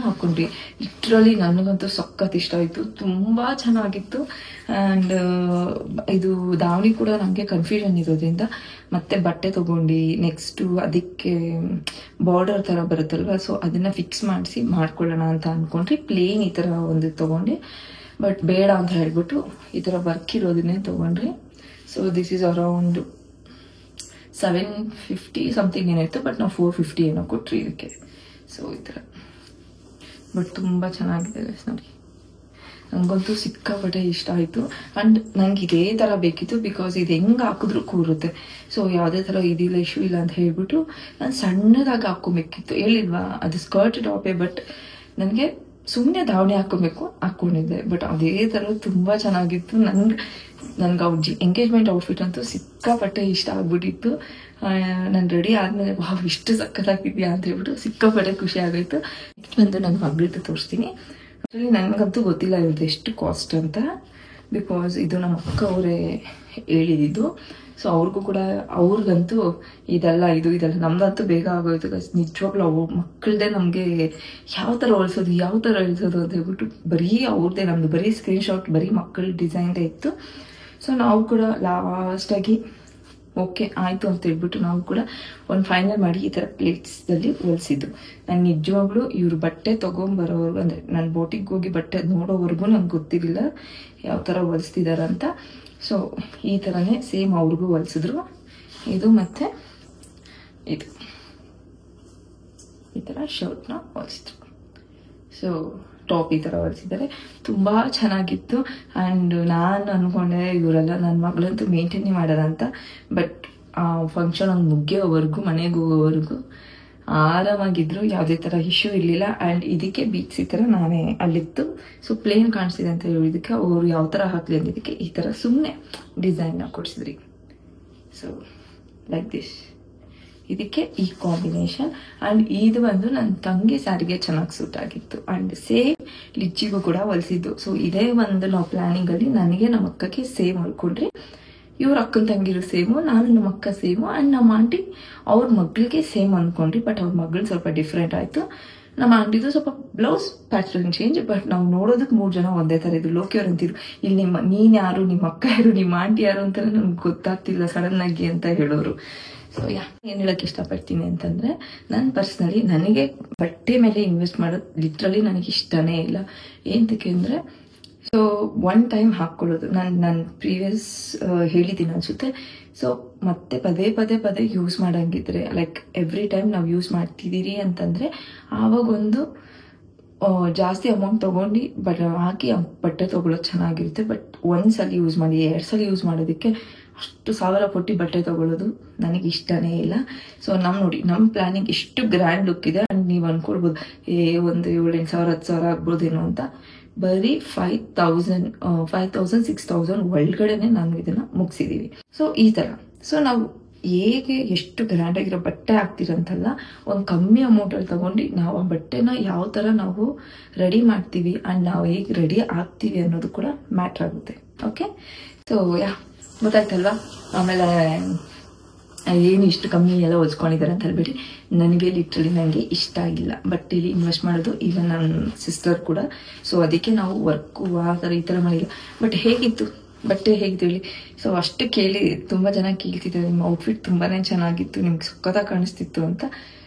ಹಾಕೊಂಡ್ವಿ. ಲಿಟ್ರಲಿ ನನಗಂತೂ ಸಖತ್ ಇಷ್ಟ ಆಯಿತು, ತುಂಬ ಚೆನ್ನಾಗಿತ್ತು. ಆ್ಯಂಡ್ ಇದು ದಾವಣಿ ಕೂಡ ನಮಗೆ ಕನ್ಫ್ಯೂಷನ್ ಇರೋದ್ರಿಂದ ಮತ್ತೆ ಬಟ್ಟೆ ತೊಗೊಂಡು ನೆಕ್ಸ್ಟು ಅದಕ್ಕೆ ಬಾರ್ಡರ್ ಥರ ಬರುತ್ತಲ್ವ, ಸೊ ಅದನ್ನು ಫಿಕ್ಸ್ ಮಾಡಿಸಿ ಮಾಡ್ಕೊಳ್ಳೋಣ ಅಂತ ಅಂದ್ಕೊಂಡ್ರಿ. ಪ್ಲೇನ್ ಈ ಥರ ಒಂದು ತೊಗೊಂಡು, ಬಟ್ ಬೇಡ ಅಂತ ಹೇಳ್ಬಿಟ್ಟು ಈ ಥರ ವರ್ಕ್ ಇರೋದನ್ನೇ ತೊಗೊಂಡ್ರಿ. So this is around 750 something ಏನಾಯಿತು, ಬಟ್ ನಾವು 450 ಏನೋ ಕೊಟ್ರಿ ಇದಕ್ಕೆ. ಸೊ ಈ ಥರ ಬಟ್ ತುಂಬ ಚೆನ್ನಾಗಿದೆ ನೋಡಿ. ನನಗಂತೂ ಸಿಕ್ಕಾಪಟ್ಟೆ ಇಷ್ಟ ಆಯಿತು. ಆ್ಯಂಡ್ ನಂಗೆ ಇದೇ ಥರ ಬೇಕಿತ್ತು, ಬಿಕಾಸ್ ಇದು ಹೆಂಗೆ ಹಾಕಿದ್ರೂ ಕೂರುತ್ತೆ. ಸೊ ಯಾವುದೇ ಥರ ಇದಿಲ್ಲ, ಇಶ್ಯೂ ಇಲ್ಲ ಅಂತ ಹೇಳ್ಬಿಟ್ಟು ನಾನು ಸಣ್ಣದಾಗಿ ಹಾಕ್ಕೊಬೇಕಿತ್ತು. ಹೇಳಿಲ್ವಾ ಅದು ಸ್ಕರ್ಟ್ ಟಾಪೇ, ಬಟ್ ನನಗೆ ಸುಮ್ಮನೆ ಧಾವಣಿ ಹಾಕ್ಕೊಂಡಿದ್ದೆ. ಬಟ್ ಅದೇ ಥರ ತುಂಬ ಚೆನ್ನಾಗಿತ್ತು. ನನ್ಗೆ ಎಂಗೇಜ್ಮೆಂಟ್ ಔಟ್ಫಿಟ್ ಅಂತೂ ಸಿಕ್ಕಾಪಟ್ಟೆ ಇಷ್ಟ ಆಗ್ಬಿಟ್ಟಿತ್ತು. ನಾನು ರೆಡಿ ಆದಮೇಲೆ ವಾವ್ ಇಷ್ಟು ಸಕ್ಕತ್ತಾಗಿದ್ಯಾ ಅಂತ ಹೇಳ್ಬಿಟ್ಟು ಸಿಕ್ಕಾಪಟ್ಟೆ ಖುಷಿ ಆಗೋಯ್ತು. ನೆಕ್ಸ್ಟ್ ಬಂದು ನನ್ನ ಮಗಳಿದ್ದು ತೋರಿಸ್ತೀನಿ. ಅದರಲ್ಲಿ ನನಗಂತೂ ಗೊತ್ತಿಲ್ಲ ಇವ್ರದ್ದು ಎಷ್ಟು ಕಾಸ್ಟ್ ಅಂತ, ಬಿಕಾಸ್ ಇದು ನಮ್ಮ ಅಕ್ಕ ಅವರೇ ಹೇಳಿದ್ದು. ಸೊ ಅವ್ರಿಗೂ ಕೂಡ ಅವ್ರಿಗಂತೂ ಇದೆಲ್ಲ ನಮ್ದಂತೂ ಬೇಗ ಆಗೋಯ್ತು. ನಿಜವಾಗ್ಲೂ ಅವ್ರ ಮಕ್ಕಳದೇ ನಮಗೆ ಯಾವ ಥರ ಹೊಲಿಸೋದು ಅಂತ ಹೇಳ್ಬಿಟ್ಟು ಬರೀ ಅವ್ರದ್ದೇ, ನಮ್ಮದು ಬರೀ ಸ್ಕ್ರೀನ್ಶಾಟ್ ಬರೀ ಮಕ್ಕಳ ಡಿಸೈನ್ದೇ ಇತ್ತು. ಸೊ ನಾವು ಕೂಡ ಲಾಸ್ಟಾಗಿ ಓಕೆ ಆಯಿತು ಅಂತ ಹೇಳ್ಬಿಟ್ಟು ನಾವು ಕೂಡ ಒಂದು ಫೈನಲ್ ಮಾಡಿ ಈ ಥರ ಪ್ಲೇಟ್ಸ್ದಲ್ಲಿ ಹೊಲಿಸಿದ್ದು. ನಾನು ನಿಜವಾಗ್ಲೂ ಇವ್ರ ಬಟ್ಟೆ ತೊಗೊಂಬರೋವರೆಗೂ, ಅಂದರೆ ನಾನು ಬೋಟಿಗೆ ಹೋಗಿ ಬಟ್ಟೆ ನೋಡೋವರೆಗೂ ನಂಗೆ ಗೊತ್ತಿರಲಿಲ್ಲ ಯಾವ ಥರ ಹೊಲಿಸ್ತಿದಾರಂತ. ಸೊ ಈ ಥರನೇ ಸೇಮ್ ಅವ್ರಿಗೂ ಹೊಲಿಸಿದ್ರು. ಇದು ಮತ್ತು ಇದು ಈ ಥರ ಶರ್ಟ್ನ ಹೊಲಿಸಿದ್ರು. ಸೊ ಟಾಪ್ ಈ ಥರ ಹೊಲಿಸಿದ್ದಾರೆ, ತುಂಬ ಚೆನ್ನಾಗಿತ್ತು. ಆ್ಯಂಡ್ ನಾನು ಅಂದ್ಕೊಂಡೆ ಇವರೆಲ್ಲ ನನ್ನ ಮಗಳಂತೂ ಮೇಂಟೈನೇ ಮಾಡೋದಂತ. ಬಟ್ ಆ ಫಂಕ್ಷನ್ ಒಂದು ಮುಗಿಯೋವರೆಗೂ, ಮನೆಗೆ ಹೋಗೋವರೆಗೂ ಆರಾಮಾಗಿದ್ರು, ಯಾವುದೇ ಥರ ಇಶ್ಯೂ ಇರಲಿಲ್ಲ. ಆ್ಯಂಡ್ ಇದಕ್ಕೆ ಬೀಟ್ಸ್ ಈ ಥರ ನಾನೇ ಅಲ್ಲಿತ್ತು. ಸೊ ಪ್ಲೇನ್ ಕಾಣಿಸ್ತಿದೆ ಅಂತ ಹೇಳಿದ್ದಕ್ಕೆ ಅವರು ಯಾವ ಥರ ಹಾಕಲಿ ಅಂದಿದ್ದಕ್ಕೆ ಈ ಥರ ಸುಮ್ಮನೆ ಡಿಸೈನ್ನ ಕೊಡಿಸಿದ್ರಿ. ಸೊ ಲೈಕ್ ದಿಸ್, ಇದಕ್ಕೆ ಈ ಕಾಂಬಿನೇಷನ್. ಆ್ಯಂಡ್ ಇದು ಬಂದು ನನ್ನ ತಂಗಿ ಸ್ಯಾರಿಗೆ ಚೆನ್ನಾಗಿ ಸೂಟ್ ಆಗಿತ್ತು. ಆ್ಯಂಡ್ ಸೇಮ್ ಲಿಚ್ಚಿಗೂ ಕೂಡ ಹೊಲಿಸಿದ್ದು. ಸೊ ಇದೇ ಒಂದು ನಾವು ಪ್ಲಾನಿಂಗಲ್ಲಿ ನನಗೆ ನಮ್ಮ ಅಕ್ಕಕ್ಕೆ ಸೇಮ್ ಹೊಲ್ಕೊಂಡ್ರಿ. ಇವ್ರ ಅಕ್ಕನ ತಂಗಿರು ಸೇಮು, ನಾನು ನಮ್ಮ ಅಕ್ಕ ಸೇಮು. ಆ್ಯಂಡ್ ನಮ್ಮ ಆಂಟಿ ಅವ್ರ ಮಗಳಿಗೆ ಸೇಮ್ ಅಂದ್ಕೊಂಡ್ರಿ. ಬಟ್ ಅವ್ರ ಮಗಳು ಸ್ವಲ್ಪ ಡಿಫ್ರೆಂಟ್ ಆಯಿತು. ನಮ್ಮ ಆಂಟಿದು ಸ್ವಲ್ಪ ಬ್ಲೌಸ್ ಪ್ಯಾಟ್ರನ್ ಚೇಂಜ್. ಬಟ್ ನಾವು ನೋಡೋದಕ್ಕೆ 3 ಜನ ಒಂದೇ ಥರ ಇದ್ರು. ಲೋಕಿಯವ್ರು ಅಂತಿದ್ರು, ಇಲ್ಲಿ ನೀನು ಯಾರು, ನಿಮ್ಮ ಅಕ್ಕ ಯಾರು, ನಿಮ್ಮ ಆಂಟಿ ಯಾರು ಅಂತ ನಮ್ಗೆ ಗೊತ್ತಾಗ್ತಿಲ್ಲ ಸಡನ್ನಾಗಿ ಅಂತ ಹೇಳೋರು. ಸೊ ಏನು ಹೇಳಕ್ಕೆ ಇಷ್ಟಪಡ್ತೀನಿ ಅಂತಂದರೆ, ನಾನು ಪರ್ಸ್ನಲಿ ನನಗೆ ಬಟ್ಟೆ ಮೇಲೆ ಇನ್ವೆಸ್ಟ್ ಮಾಡೋದು ಲಿಟ್ರಲಿ ನನಗೆ ಇಷ್ಟನೇ ಇಲ್ಲ. ಏನಕ್ಕೆ ಅಂದರೆ, ಸೊ ಒನ್ ಟೈಮ್ ಹಾಕ್ಕೊಳ್ಳೋದು ನಾನು ಪ್ರೀವಿಯಸ್ ಹೇಳಿದ್ದೀನಿ ಅನಿಸುತ್ತೆ. ಸೊ ಮತ್ತೆ ಪದೇ ಯೂಸ್ ಮಾಡೋಂಗಿದ್ರೆ, ಲೈಕ್ ಎವ್ರಿ ಟೈಮ್ ನಾವು ಯೂಸ್ ಮಾಡ್ತಿದ್ದೀರಿ ಅಂತಂದರೆ ಆವಾಗೊಂದು ಜಾಸ್ತಿ ಅಮೌಂಟ್ ತೊಗೊಂಡು ಹಾಕಿ ಬಟ್ಟೆ ತೊಗೊಳೋದು ಚೆನ್ನಾಗಿರುತ್ತೆ. ಬಟ್ ಒಂದ್ಸಲ ಯೂಸ್ ಮಾಡಿ 2 ಸಲ ಯೂಸ್ ಮಾಡೋದಕ್ಕೆ ಅಷ್ಟು 1000 ಕೊಟ್ಟು ಬಟ್ಟೆ ತೊಗೊಳ್ಳೋದು ನನಗೆ ಇಷ್ಟನೇ ಇಲ್ಲ. ಸೊ ನೋಡಿ ನಮ್ಮ ಪ್ಲಾನಿಂಗ್ ಇಷ್ಟು ಗ್ರ್ಯಾಂಡ್ ಲುಕ್ ಇದೆ. ಆ್ಯಂಡ್ ನೀವು ಅಂದ್ಕೊಳ್ಬೋದು ಒಂದು 7-8 ಸಾವಿರ 10 ಸಾವಿರ ಆಗ್ಬೋದೇನೋ ಅಂತ. ಬರೀ 5,000 6,000 ಒಳಗಡೆನೆ ನಾವು ಇದನ್ನು ಮುಗಿಸಿದ್ದೀವಿ. ಸೊ ಈ ಥರ. ಸೊ ನಾವು ಹೇಗೆ ಎಷ್ಟು ಗ್ರ್ಯಾಂಡ್ ಆಗಿರೋ ಬಟ್ಟೆ ಹಾಕ್ತಿರಂತಲ್ಲ, ಒಂದು ಕಮ್ಮಿ ಅಮೌಂಟಲ್ಲಿ ತಗೊಂಡು ನಾವು ಆ ಬಟ್ಟೆನ ಯಾವ ಥರ ನಾವು ರೆಡಿ ಮಾಡ್ತೀವಿ ಆ್ಯಂಡ್ ನಾವು ಹೇಗೆ ರೆಡಿ ಆಗ್ತೀವಿ ಅನ್ನೋದು ಕೂಡ ಮ್ಯಾಟ್ರ್ ಆಗುತ್ತೆ. ಓಕೆ, ಸೊ ಗೊತ್ತಾಯ್ತಲ್ವಾ? ಆಮೇಲೆ ಏನು ಇಷ್ಟು ಕಮ್ಮಿ ಎಲ್ಲ ಹೊಲ್ಸ್ಕೊಂಡಿದ್ದಾರೆ ಅಂತ ಹೇಳ್ಬಿಟ್ಟು ನನಗೆ ಲಿಟ್ರಲಿ ನನಗೆ ಇಷ್ಟ ಆಗಿಲ್ಲ ಬಟ್ಟೆಲಿ ಇನ್ವೆಸ್ಟ್ ಮಾಡೋದು. ಈಗ ನನ್ನ ಸಿಸ್ಟರ್ ಕೂಡ. ಸೊ ಅದಕ್ಕೆ ನಾವು ವರ್ಕು ಆ ಥರ ಈ ಥರ ಮಾಡಿಲ್ಲ. ಬಟ್ ಹೇಗಿತ್ತು ಬಟ್ಟೆ ಹೇಗಿತ್ತು ಹೇಳಿ? ಸೊ ಅಷ್ಟು ಕೇಳಿ ತುಂಬ ಜನ ಕೇಳ್ತಿದ್ದಾರೆ, ನಿಮ್ಮ ಔಟ್ಫಿಟ್ ತುಂಬಾ ಚೆನ್ನಾಗಿತ್ತು, ನಿಮ್ಗೆ ಸಕ್ಕತ್ತಾಗಿ ಕಾಣಿಸ್ತಿತ್ತು ಅಂತ.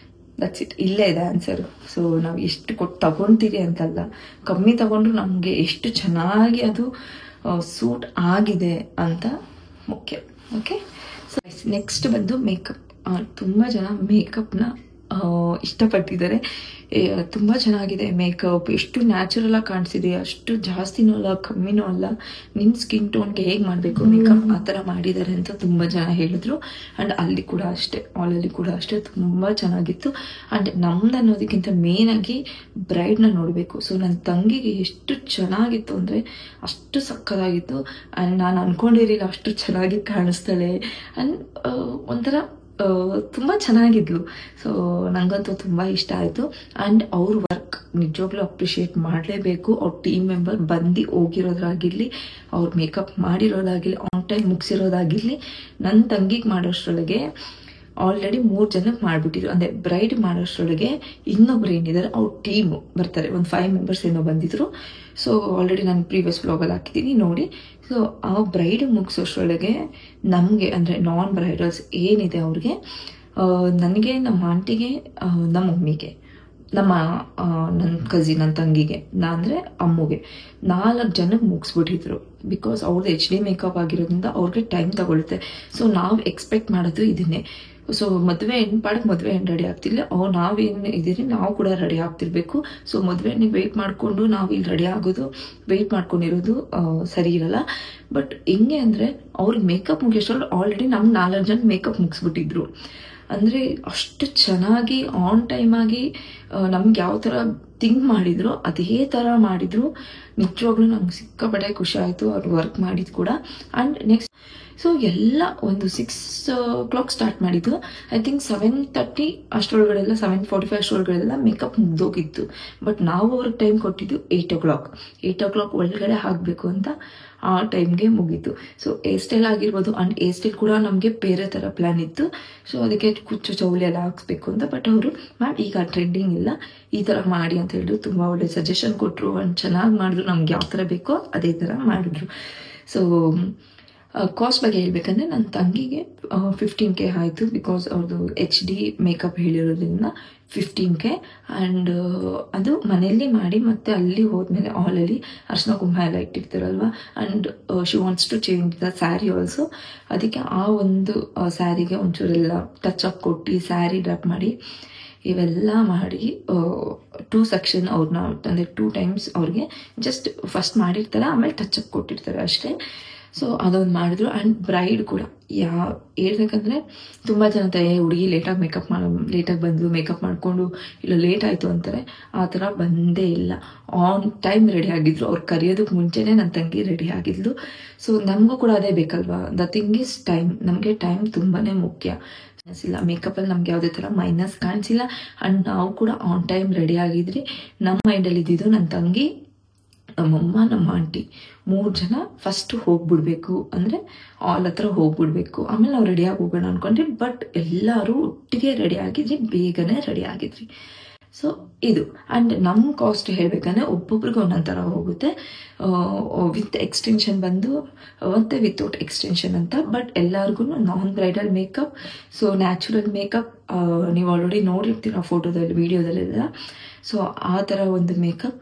ದಟ್ಸ್ ಇಟ್, ಇಲ್ಲೇ ಇದೆ ಆನ್ಸರು. ಸೊ ನಾವು ಎಷ್ಟು ಕೊಟ್ಟು ತಗೊತೀರಿ ಅಂತಲ್ಲ, ಕಮ್ಮಿ ತಗೊಂಡ್ರು ನಮಗೆ ಎಷ್ಟು ಚೆನ್ನಾಗಿ ಅದು ಸೂಟ್ ಆಗಿದೆ ಅಂತ ಮುಖ್ಯ. ಓಕೆ, ಸೊ ನೆಕ್ಸ್ಟ್ ಬಂದು ಮೇಕಪ್. ತುಂಬ ಜನ ಮೇಕಪ್ನ ಇಷ್ಟಪಟ್ಟಿದ್ದಾರೆ. ತುಂಬ ಚೆನ್ನಾಗಿದೆ ಮೇಕಪ್, ಎಷ್ಟು ನ್ಯಾಚುರಲ್ ಆಗಿ ಕಾಣಿಸಿದೆ, ಅಷ್ಟು ಜಾಸ್ತಿನೂ ಅಲ್ಲ ಕಮ್ಮಿನೂ ಅಲ್ಲ, ನಿಮ್ಮ ಸ್ಕಿನ್ ಟೋನ್ಗೆ ಹೇಗೆ ಮಾಡಬೇಕು ಮೇಕಪ್ ಆ ಥರ ಮಾಡಿದ್ದಾರೆ ಅಂತ ತುಂಬ ಜನ ಹೇಳಿದ್ರು. ಆ್ಯಂಡ್ ಅಲ್ಲಿ ಕೂಡ ಅಷ್ಟೇ, ಆಲಲ್ಲಿ ಕೂಡ ಅಷ್ಟೇ ತುಂಬ ಚೆನ್ನಾಗಿತ್ತು. ಆ್ಯಂಡ್ ನಮ್ದು ಅನ್ನೋದಕ್ಕಿಂತ ಮೇನಾಗಿ ಬ್ರೈಡ್ನ ನೋಡಬೇಕು. ಸೊ ನನ್ನ ತಂಗಿಗೆ ಎಷ್ಟು ಚೆನ್ನಾಗಿತ್ತು ಅಂದರೆ ಅಷ್ಟು ಸಕ್ಕತ್ತಾಗಿತ್ತು. ಆ್ಯಂಡ್ ನಾನು ಅಂದ್ಕೊಂಡಿರಲಿಲ್ಲ ಅಷ್ಟು ಚೆನ್ನಾಗಿ ಕಾಣಿಸ್ತಾಳೆ. ಆ್ಯಂಡ್ ಒಂಥರ ತುಂಬ ಚೆನ್ನಾಗಿದ್ಲು. ಸೊ ನನಗಂತೂ ತುಂಬ ಇಷ್ಟ ಆಯಿತು. ಆ್ಯಂಡ್ ಅವ್ರ ವರ್ಕ್ ನಿಜವಾಗ್ಲೂ ಅಪ್ರಿಷಿಯೇಟ್ ಮಾಡಲೇಬೇಕು. ಅವ್ರ ಟೀಮ್ ಮೆಂಬರ್ ಬಂದು ಹೋಗಿರೋದಾಗಿರಲಿ, ಅವ್ರು ಮೇಕಪ್ ಮಾಡಿರೋದಾಗಿರಲಿ, ಆನ್ ಟೈಮ್ ಮುಗಿಸಿರೋದಾಗಿರಲಿ, ನನ್ನ ತಂಗಿಗೆ ಮಾಡೋಷ್ಟರೊಳಗೆ ಆಲ್ರೆಡಿ 3 ಜನಕ್ಕೆ ಮಾಡಿಬಿಟ್ಟಿದ್ರು. ಅಂದರೆ ಬ್ರೈಡ್ ಮಾಡೋಷ್ಟರೊಳಗೆ ಇನ್ನೊಬ್ರು ಏನಿದ್ದಾರೆ ಅವ್ರ ಟೀಮು ಬರ್ತಾರೆ, ಒಂದು 5 ಮೆಂಬರ್ಸ್ ಏನೋ ಬಂದಿದ್ರು. ಸೊ ಆಲ್ರೆಡಿ ನಾನು ಪ್ರೀವಿಯಸ್ ವ್ಲಾಗಲ್ಲಿ ಹಾಕಿದ್ದೀನಿ ನೋಡಿ. ಸೊ ಆ ಬ್ರೈಡ್ ಮುಗಿಸೋಷ್ಟರೊಳಗೆ ನಮಗೆ, ಅಂದರೆ ನಾನ್ ಬ್ರೈಡಲ್ಸ್ ಏನಿದೆ ಅವ್ರಿಗೆ, ನನಗೆ, ನಮ್ಮ ಆಂಟಿಗೆ, ನಮ್ಮ ಮಮ್ಮಿಗೆ, ನನ್ನ ಕಸಿನ್, ನನ್ನ ತಂಗಿಗೆ, ಅಂದರೆ ಅಮ್ಮಗೆ 4 ಜನಕ್ಕೆ ಮುಗಿಸ್ಬಿಟ್ಟಿದ್ರು. ಬಿಕಾಸ್ ಅವ್ರದ್ದು HD ಮೇಕಪ್ ಆಗಿರೋದ್ರಿಂದ ಅವ್ರಿಗೆ ಟೈಮ್ ತಗೊಳುತ್ತೆ. ಸೊ ನಾವು ಎಕ್ಸ್ಪೆಕ್ಟ್ ಮಾಡೋದು ಇದನ್ನೇ, ಸೊ ಮದುವೆ ಹೆಣ್ಣು ಪಾಡಕ್ಕೆ ಮದುವೆ ಹೆಣ್ಣು ರೆಡಿ ಆಗ್ತಿಲ್ಲ, ನಾವೇನು ಇದೀರಿ ನಾವು ಕೂಡ ರೆಡಿ ಆಗ್ತಿರ್ಬೇಕು. ಸೊ ಮದುವೆ ಹೆಣ್ಣಿಗೆ ವೆಯ್ಟ್ ಮಾಡಿಕೊಂಡು ನಾವು ಇಲ್ಲಿ ರೆಡಿ ಆಗೋದು, ವೆಯ್ಟ್ ಮಾಡ್ಕೊಂಡಿರೋದು ಸರಿ ಇರಲ್ಲ. ಬಟ್ ಹೆಂಗೆ ಅಂದರೆ ಅವ್ರಿಗೆ ಮೇಕಪ್ ಮುಗಿಯೋಷ್ಟ್ರಲ್ಲಿ ಆಲ್ರೆಡಿ ನಮ್ಮ 4 ಜನ ಮೇಕಪ್ ಮುಗಿಸ್ಬಿಟ್ಟಿದ್ರು. ಅಂದರೆ ಅಷ್ಟು ಚೆನ್ನಾಗಿ ಆನ್ ಟೈಮಾಗಿ ನಮ್ಗೆ ಯಾವ ಥರ ಥಿಂಕ್ ಮಾಡಿದ್ರು ಅದೇ ಥರ ಮಾಡಿದ್ರು. ನಿಜವಾಗ್ಲೂ ನಂಗೆ ಸಿಕ್ಕಾಪಟ್ಟೆ ಖುಷಿ ಆಯಿತು ಅವ್ರು ವರ್ಕ್ ಮಾಡಿದ್ದು ಕೂಡ. ಆ್ಯಂಡ್ ನೆಕ್ಸ್ಟ್ ಸೊ ಎಲ್ಲ ಒಂದು 6 o'clock ಸ್ಟಾರ್ಟ್ ಮಾಡಿದ್ದು. ಐ ಥಿಂಕ್ 7:30 ಅಷ್ಟರೊಳಗಡೆಲ್ಲ 7:45 ಅಷ್ಟರೊಳಗಡೆಲ್ಲ ಮೇಕಪ್ ಮುಗ್ದೋಗಿತ್ತು. ಬಟ್ ನಾವು ಅವ್ರಿಗೆ ಟೈಮ್ ಕೊಟ್ಟಿದ್ದು 8 o'clock ಒಳಗಡೆ ಆಗಬೇಕು ಅಂತ ಆ ಟೈಮ್ಗೆ ಮುಗೀತು. ಸೊ ಹೇರ್ ಸ್ಟೈಲ್ ಆಗಿರ್ಬೋದು, ಆ್ಯಂಡ್ ಹೇರ್ ಸ್ಟೈಲ್ ಕೂಡ ನಮಗೆ ಬೇರೆ ಥರ ಪ್ಲ್ಯಾನ್ ಇತ್ತು. ಸೊ ಅದಕ್ಕೆ ಕುಚ್ಚು ಚೌಲಿ ಎಲ್ಲ ಹಾಕ್ಸ್ಬೇಕು ಅಂತ. ಬಟ್ ಅವರು ಮ್ಯಾಮ್ ಈಗ ಟ್ರೆಂಡಿಂಗ್ ಇಲ್ಲ, ಈ ಥರ ಮಾಡಿ ಅಂತ ಹೇಳಿದ್ರು. ತುಂಬ ಒಳ್ಳೆ ಸಜೆಷನ್ ಕೊಟ್ಟರು ಆ್ಯಂಡ್ ಚೆನ್ನಾಗಿ ಮಾಡಿದ್ರು. ನಮ್ಗೆ ಯಾವ ಥರ ಬೇಕೋ ಅದೇ ಥರ ಮಾಡಿದ್ರು. ಸೊ ಕಾಸ್ಟ್ ಬಗ್ಗೆ ಹೇಳ್ಬೇಕಂದ್ರೆ ನನ್ನ ತಂಗಿಗೆ 15K ಆಯಿತು. ಬಿಕಾಸ್ ಅವ್ರದ್ದು HD ಮೇಕಪ್ ಹೇಳಿರೋದ್ರಿಂದ 15K. ಆ್ಯಂಡ್ ಅದು ಮನೆಯಲ್ಲಿ ಮಾಡಿ ಮತ್ತೆ ಅಲ್ಲಿ ಹೋದ್ಮೇಲೆ ಹಾಲಲ್ಲಿ ಅರ್ಶಿನ ಕುಂಕುಮ ಎಲ್ಲ ಇಟ್ಟಿರ್ತಾರಲ್ವ. And she wants to change the sari also. ಅದಕ್ಕೆ ಆ ಒಂದು ಸ್ಯಾರಿಗೆ ಒಂಚೂರೆಲ್ಲ ಟಚ್ ಅಪ್ ಕೊಟ್ಟು ಸ್ಯಾರಿ ಡ್ರಾಪ್ ಮಾಡಿ ಇವೆಲ್ಲ ಮಾಡಿ 2 ಸೆಕ್ಷನ್ ಅವ್ರನ್ನ ಅಂದರೆ 2 times ಅವ್ರಿಗೆ ಜಸ್ಟ್ ಫಸ್ಟ್ ಮಾಡಿರ್ತಾರೆ, ಆಮೇಲೆ ಟಚ್ ಅಪ್ ಕೊಟ್ಟಿರ್ತಾರೆ ಅಷ್ಟೇ. ಸೊ ಅದೊಂದು ಮಾಡಿದ್ರು. ಆ್ಯಂಡ್ ಬ್ರೈಡ್ ಕೂಡ ಹೇಳ್ಬೇಕಂದ್ರೆ ತುಂಬ ಜನ ಹುಡುಗಿ ಲೇಟಾಗಿ ಬಂದು ಮೇಕಪ್ ಮಾಡಿಕೊಂಡು ಇಲ್ಲ ಲೇಟ್ ಆಯಿತು ಅಂತಾರೆ. ಆ ಥರ ಬಂದೇ ಇಲ್ಲ, ಆನ್ ಟೈಮ್ ರೆಡಿ ಆಗಿದ್ರು. ಅವ್ರು ಕರೆಯೋದಕ್ಕೆ ಮುಂಚೆನೇ ನನ್ನ ತಂಗಿ ರೆಡಿ ಆಗಿದ್ಲು. ಸೊ ನಮಗೂ ಕೂಡ ಅದೇ ಬೇಕಲ್ವಾ. The thing is time. ನಮಗೆ ಟೈಮ್ ತುಂಬಾ ಮುಖ್ಯ. ಇಲ್ಲ ಮೇಕಪ್ಪಲ್ಲಿ ನಮ್ಗೆ ಯಾವುದೇ ಥರ ಮೈನಸ್ ಕಾಣಿಸಿಲ್ಲ. ಆ್ಯಂಡ್ ನಾವು ಕೂಡ ಆನ್ ಟೈಮ್ ರೆಡಿ ಆಗಿದ್ರಿ. ನಮ್ಮ ಮೈಂಡಲ್ಲಿ ಇದ್ದಿದ್ದು ನನ್ನ ತಂಗಿ, ನಮ್ಮಮ್ಮ, ನಮ್ಮ ಆಂಟಿ 3 ಜನ ಫಸ್ಟ್ ಹೋಗ್ಬಿಡ್ಬೇಕು, ಅಂದರೆ ಆಲ್ ಹತ್ರ ಹೋಗ್ಬಿಡ್ಬೇಕು, ಆಮೇಲೆ ನಾವು ರೆಡಿಯಾಗಿ ಹೋಗೋಣ ಅಂದ್ಕೊಂಡ್ರಿ. ಬಟ್ ಎಲ್ಲರೂ ಒಟ್ಟಿಗೆ ರೆಡಿ ಆಗಿದ್ರಿ, ಬೇಗನೆ ರೆಡಿ ಆಗಿದ್ರಿ. ಸೊ ಇದು. ಆ್ಯಂಡ್ ನಮ್ಮ ಕಾಸ್ಟ್ ಹೇಳಬೇಕಂದ್ರೆ ಒಬ್ಬೊಬ್ರಿಗೆ ಒಂದೊಂದು ಥರ ಹೋಗುತ್ತೆ. ವಿತ್ ಎಕ್ಸ್ಟೆನ್ಷನ್ ಬಂದು ಮತ್ತು ವಿತೌಟ್ ಎಕ್ಸ್ಟೆನ್ಷನ್ ಅಂತ. ಬಟ್ ಎಲ್ಲರಿಗೂ non bridal makeup, so natural makeup ನೀವು ಆಲ್ರೆಡಿ ನೋಡಿರ್ತೀರ ಫೋಟೋದಲ್ಲಿ, ವಿಡಿಯೋದಲ್ಲೆಲ್ಲ. ಸೊ ಆ ಥರ ಒಂದು ಮೇಕಪ್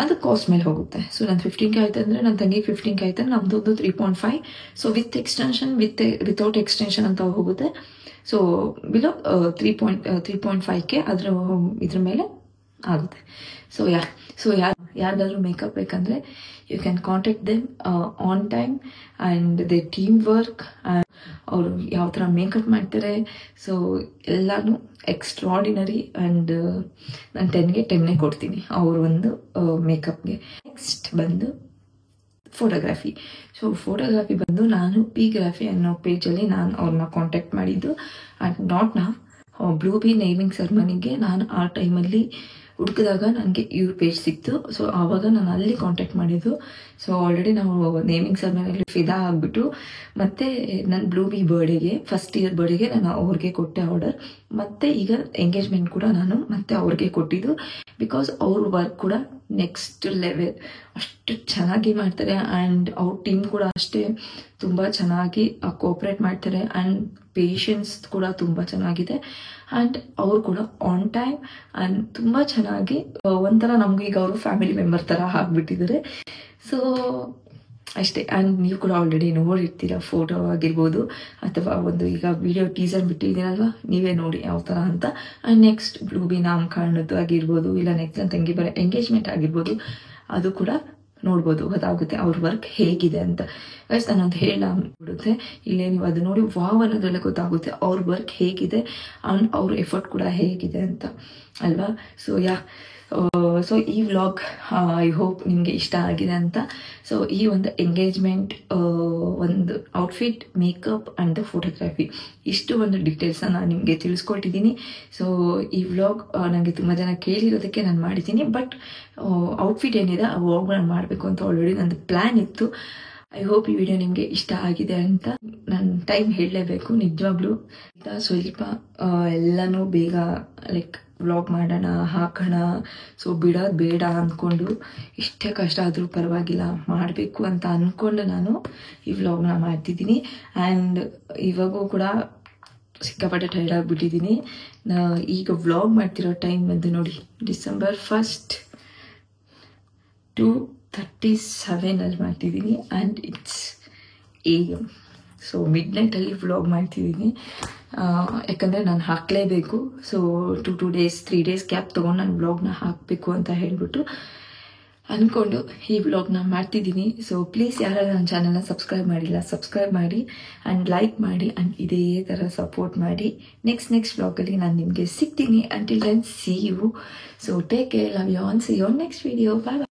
ಅದು ಕಾಸ್ಟ್ ಮೇಲೆ ಹೋಗುತ್ತೆ. ಸೊ ನನ್ನ 15K ಆಯ್ತು ಅಂದರೆ ನನ್ನ ತಂಗಿಗೆ 15K ಆಯ್ತು, ನಮ್ಮದೊಂದು 3.5. So with extension without extension ಅಂತ ಹೋಗುತ್ತೆ. ಸೊ ಬಿಲೋ 3.5K ಇದ್ರ ಮೇಲೆ ಆಗುತ್ತೆ. ಸೊ ಯಾರಿಗಾದ್ರೂ ಮೇಕಪ್ ಬೇಕಂದರೆ you can contact them on time. And they team work, ಅವರು ಯಾವ ಥರ ಮೇಕಪ್ ಮಾಡ್ತಾರೆ, ಸೊ ಎಲ್ಲನೂ ಎಕ್ಸ್ಟ್ರಾಡಿನರಿ. ಆ್ಯಂಡ್ ನಾನು 10ಗೆ 10 ಕೊಡ್ತೀನಿ ಅವ್ರ ಒಂದು ಮೇಕಪ್ಗೆ. ನೆಕ್ಸ್ಟ್ ಬಂದು ಫೋಟೋಗ್ರಫಿ. ಸೊ ಫೋಟೋಗ್ರಫಿ ಬಂದು ನಾನು ಪಿಗ್ರಾಫಿ ಅನ್ನೋ ಪೇಜಲ್ಲಿ ನಾನು ಅವ್ರನ್ನ ಕಾಂಟ್ಯಾಕ್ಟ್ ಮಾಡಿದ್ದು. ಆ್ಯಂಡ್ ನಾಟ್ ಬ್ಲೂ ಬಿ ನೇಮಿಂಗ್ ಸೆರೆಮನಿಗೆ ನಾನು ಆ ಟೈಮಲ್ಲಿ ಹುಡುಕಿದಾಗ ನನಗೆ ಇವ್ರ ಪೇಜ್ ಸಿಕ್ತು. ಸೊ ಆವಾಗ ನಾನು ಅಲ್ಲಿ ಕಾಂಟ್ಯಾಕ್ಟ್ ಮಾಡಿದ್ದು. ಸೊ ಆಲ್ರೆಡಿ ನಾವು ನೇಮಿಂಗ್ ಸೆರೆಮನಿಯಲ್ಲಿ ಫಿದಾ ಆಗಿಬಿಟ್ಟು ಮತ್ತು ನನ್ನ ಬ್ಲೂ ಬಿ ಬರ್ಡೇಗೆ, ಫಸ್ಟ್ ಇಯರ್ ಬರ್ಡೇಗೆ ನಾನು ಅವ್ರಿಗೆ ಕೊಟ್ಟೆ ಆರ್ಡರ್. ಮತ್ತು ಈಗ ಎಂಗೇಜ್ಮೆಂಟ್ ಕೂಡ ನಾನು ಮತ್ತೆ ಅವ್ರಿಗೆ ಕೊಟ್ಟಿದ್ದು. ಬಿಕಾಸ್ ಅವ್ರ ವರ್ಕ್ ಕೂಡ ನೆಕ್ಸ್ಟ್ ಲೆವೆಲ್, ಅಷ್ಟು ಚೆನ್ನಾಗಿ ಮಾಡ್ತಾರೆ. ಆ್ಯಂಡ್ ಅವ್ರ ಟೀಮ್ ಕೂಡ ಅಷ್ಟೇ ತುಂಬ ಚೆನ್ನಾಗಿ ಕೋಆಪ್ರೇಟ್ ಮಾಡ್ತಾರೆ. ಆ್ಯಂಡ್ ಪೇಷನ್ಸ್ ಕೂಡ ತುಂಬ ಚೆನ್ನಾಗಿದೆ. ಆ್ಯಂಡ್ ಅವರು ಕೂಡ ಆನ್ ಟೈಮ್ ಆ್ಯಂಡ್ ತುಂಬ ಚೆನ್ನಾಗಿ ಒಂಥರ ನಮ್ಗೆ ಈಗ ಅವರು ಫ್ಯಾಮಿಲಿ ಮೆಂಬರ್ ಥರ ಆಗಿಬಿಟ್ಟಿದ್ದಾರೆ. ಸೊ ಅಷ್ಟೇ. ಆ್ಯಂಡ್ ನೀವು ಕೂಡ ಆಲ್ರೆಡಿ ನೋಡಿರ್ತೀರ ಫೋಟೋ ಆಗಿರ್ಬೋದು, ಅಥವಾ ಒಂದು ಈಗ ವಿಡಿಯೋ ಟೀಸರ್ ಬಿಟ್ಟಿದ್ದೀನಲ್ವ, ನೀವೇ ನೋಡಿ ಯಾವ ಥರ ಅಂತ. ಆ್ಯಂಡ್ ನೆಕ್ಸ್ಟ್ ಬ್ಲೂ ಬಿ ನಾಮಕರಣದ್ದು ಆಗಿರ್ಬೋದು, ಇಲ್ಲ ನೆಕ್ಸ್ಟ್ ನನ್ನ ತಂಗಿ ಬರೋ ಎಂಗೇಜ್ಮೆಂಟ್ ಆಗಿರ್ಬೋದು, ಅದು ಕೂಡ ನೋಡ್ಬೋದು, ಗೊತ್ತಾಗುತ್ತೆ ಅವ್ರ ವರ್ಕ್ ಹೇಗಿದೆ ಅಂತ. ಗೈಸ್ ನಾನೊಂದು ಬಿಡುತ್ತೆ ಇಲ್ಲೇ ನೀವು ಅದು ನೋಡಿ ವಾವ್ ಅನ್ನೋದ್ರಲ್ಲೇ ಗೊತ್ತಾಗುತ್ತೆ ಅವ್ರ ವರ್ಕ್ ಹೇಗಿದೆ ಆ್ಯಂಡ್ ಅವ್ರ ಎಫರ್ಟ್ ಕೂಡ ಹೇಗಿದೆ ಅಂತ ಅಲ್ವಾ. ಸೊ ಈ ವ್ಲಾಗ್ ಐ ಹೋಪ್ ನಿಮಗೆ ಇಷ್ಟ ಆಗಿದೆ ಅಂತ. ಸೊ ಈ ಒಂದು ಎಂಗೇಜ್ಮೆಂಟ್, ಒಂದು outfit, makeup and the photography, ಇಷ್ಟು ಒಂದು ಡೀಟೇಲ್ಸ್ನ ನಾನು ನಿಮಗೆ ತಿಳಿಸ್ಕೊಟ್ಟಿದ್ದೀನಿ. ಸೊ ಈ ವ್ಲಾಗ್ ನನಗೆ ತುಂಬ ಜನ ಕೇಳಿರೋದಕ್ಕೆ ನಾನು ಮಾಡಿದ್ದೀನಿ. ಬಟ್ ಔಟ್ಫಿಟ್ ಏನಿದೆ ಆ ವ್ಲಾಗ್ ನಾನು ಮಾಡಬೇಕು ಅಂತ ಆಲ್ರೆಡಿ ನಂದು ಪ್ಲ್ಯಾನ್ ಇತ್ತು. ಐ ಹೋಪ್ ಈ ವಿಡಿಯೋ ನಿಮಗೆ ಇಷ್ಟ ಆಗಿದೆ ಅಂತ. ನಾನು ಟೈಮ್ ಹೇಳಲೇಬೇಕು, ನಿಜವಾಗ್ಲೂ ಸ್ವಲ್ಪ ಎಲ್ಲನೂ ಬೇಗ ಲೈಕ್ ವ್ಲಾಗ್ ಮಾಡೋಣ, ಹಾಕೋಣ, ಸೊ ಬಿಡೋದು ಬೇಡ ಅಂದ್ಕೊಂಡು, ಇಷ್ಟೇ ಕಷ್ಟ ಆದರೂ ಪರವಾಗಿಲ್ಲ ಮಾಡಬೇಕು ಅಂತ ಅಂದ್ಕೊಂಡು ನಾನು ಈ ವ್ಲಾಗ್ನ ಮಾಡ್ತಿದ್ದೀನಿ. ಆ್ಯಂಡ್ ಇವಾಗೂ ಕೂಡ ಸಿಕ್ಕಾಪಟ್ಟೆ ಟೈರ್ಡ್ ಆಗಿಬಿಟ್ಟಿದ್ದೀನಿ. ಈಗ ವ್ಲಾಗ್ ಮಾಡ್ತಿರೋ ಟೈಮ್ ಬಂದು ನೋಡಿ December 1st 2:37 ಮಾಡ್ತಿದ್ದೀನಿ. And it's AM. ಸೊ ಮಿಡ್ನೈಟಲ್ಲಿ ವ್ಲಾಗ್ ಮಾಡ್ತಿದ್ದೀನಿ. ಯಾಕಂದರೆ ನಾನು ಹಾಕಲೇಬೇಕು. ಸೊ 2 days 3 days ಗ್ಯಾಪ್ ತೊಗೊಂಡು ನಾನು ವ್ಲಾಗ್ನ ಹಾಕಬೇಕು ಅಂತ ಹೇಳಿಬಿಟ್ಟು ಅಂದ್ಕೊಂಡು ಈ ವ್ಲಾಗ್ನ ಮಾಡ್ತಿದ್ದೀನಿ. ಸೊ ಪ್ಲೀಸ್ ಯಾರು ನನ್ನ ಚಾನಲ್ನ ಸಬ್ಸ್ಕ್ರೈಬ್ ಮಾಡಿಲ್ಲ, ಸಬ್ಸ್ಕ್ರೈಬ್ ಮಾಡಿ ಆ್ಯಂಡ್ ಲೈಕ್ ಮಾಡಿ ಆ್ಯಂಡ್ ಇದೇ ಥರ ಸಪೋರ್ಟ್ ಮಾಡಿ. ನೆಕ್ಸ್ಟ್ ವ್ಲಾಗಲ್ಲಿ ನಾನು ನಿಮಗೆ ಸಿಗ್ತೀನಿ. Until then see you. So take care, love you all, see you on next video. Bye.